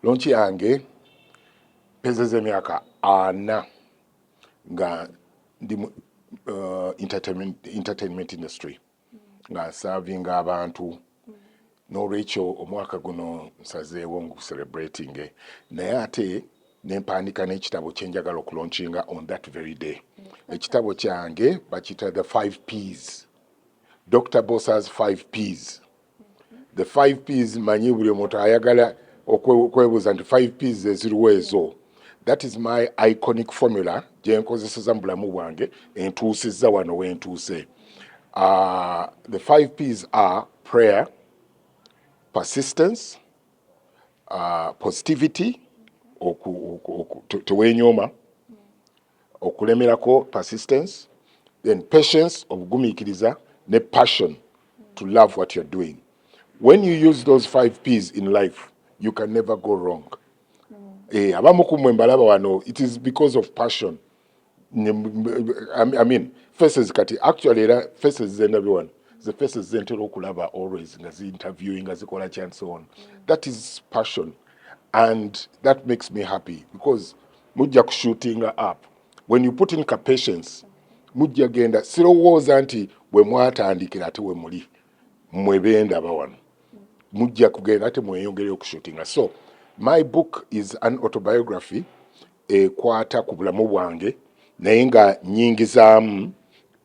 Launch yange pezeze emyaka 4 nga ndi entertainment industry nga serving abantu n'olwekyo omwaka guno nsazeewo ngu celebrating naye ate nempandika n'ekitabo kyenjagala okulaunchinga on that very day. Ekitabo kyange bakita the 5 P's, Dr. Bbosa's 5 P's. The 5 P's manyi buli omuntu ayagala okwebuuza nti 5 P's eziriwo ezo. That is my iconic formula gye nkozeseza mu bulamu bwange entuusizza wano wentuuse. The 5 P's are prayer, persistence, positivity, tewenyoma, okulemerako persistence, then patience, obugumiikiriza, ne passion, to love what you're doing. When you use those 5 P's in life, you can never go wrong. Abamu kumwe mbalaba wano, it is because of passion. I mean, faces kati, actually, faces zen everyone. The faces zentero okulaba always, ngazi interviewing, ngazi kola and so on. That is passion. And that makes me happy because mujja shooting up. When you put in patience, mujja genda, sirowooza nti we mwatandikira ate we muli mwebenda bawano. Mujja kugenda ate mweyongere okushootinga. So, my book is an autobiography ekwata ku bulamu bwange naye nga nnyingizaamu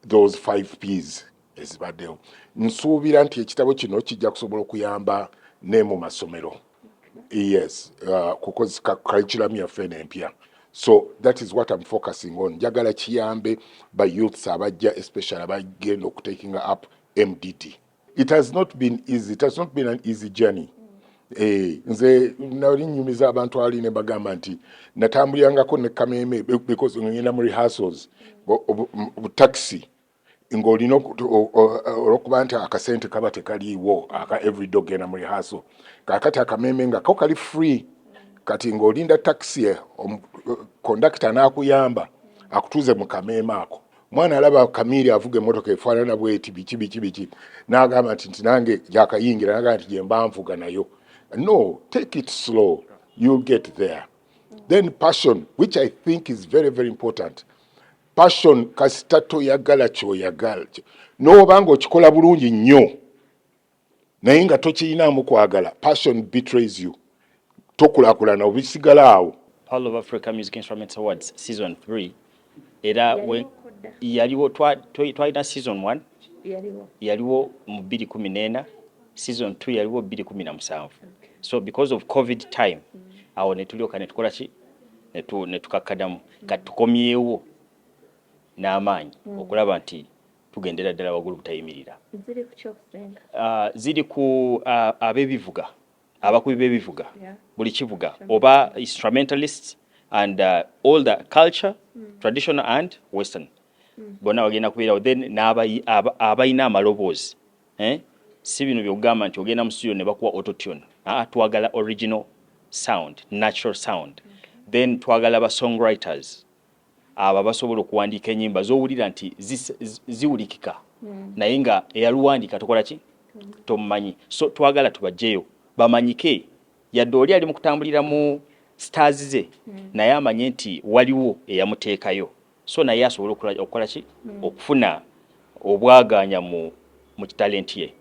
those 5 P's ezibaddewo. Nsuubira nti ekitabo kino kijja kusobola okuyamba ne mu masomero. Yes, kukozi curriculum yaffe empya. So that is what I'm focusing on. Njagala kiyambe by youths abajja, especially abagenda taking up MDT. It has not been easy. It has not been an easy journey. Nze nali nyumiza abantu ali ne bagamba nti natambulirangako ne kameme because ngenda mu rehearsals taxi ng'olina olwokuba nti akasente kaba tekaliiwo aka every dog genda mu rehearsal kakati akameme nga ko kali free kati ng'olinda taxi conductor n'akuyamba akutuuze mu kameme ako. Mwana alaba Kamiri avuga emmotoka efaanana bweti biki n'agamba nti nange gyakayingira n'agamba nti gye mba nvuga nayo. No, take it slow. You'll get there. Then passion, which I think is very, very important. Passion kasita toyagala kyoyagala. N'obanga okikola bulungi nnyo naye nga tokiyinaamu kwagala. Passion betrays you. Tokulaakulana obisigala awo. All of Africa Music Instruments Awards Season 3 era yaliwo twalina Season 1 yaliwo mu 2014, Season 2 yaliwo 2017. So because of COVID time awo netulyoka netukola ki netukakkadamu katukomyewo n'amaanyi okulaba nti tugendera ddala waggulu butayimirira. Ziri ku abebivuga abakubi b'ebivuga buli kivuga oba instrumentalists and all the culture traditional and western bonna bagenda kubeerawo then n'abayina amaloboozi si bino byokugamba nti ogenda mu studio ne bakuwa autotune. Twagala original sound, natural sound. Then twagala ba songwriters aba basobola okuwandiika ennyimba z'owulira nti ziwulikika naye nga eyaluwandiika tokola ki tomumanyi. So twagala tubajjeyo bamanyike yadde oli ali mu kutambulira mu stars ze naye amanye nti waliwo eyamuteekayo. So naye asobola okukola ki okufuna obwaganya mu talent ye.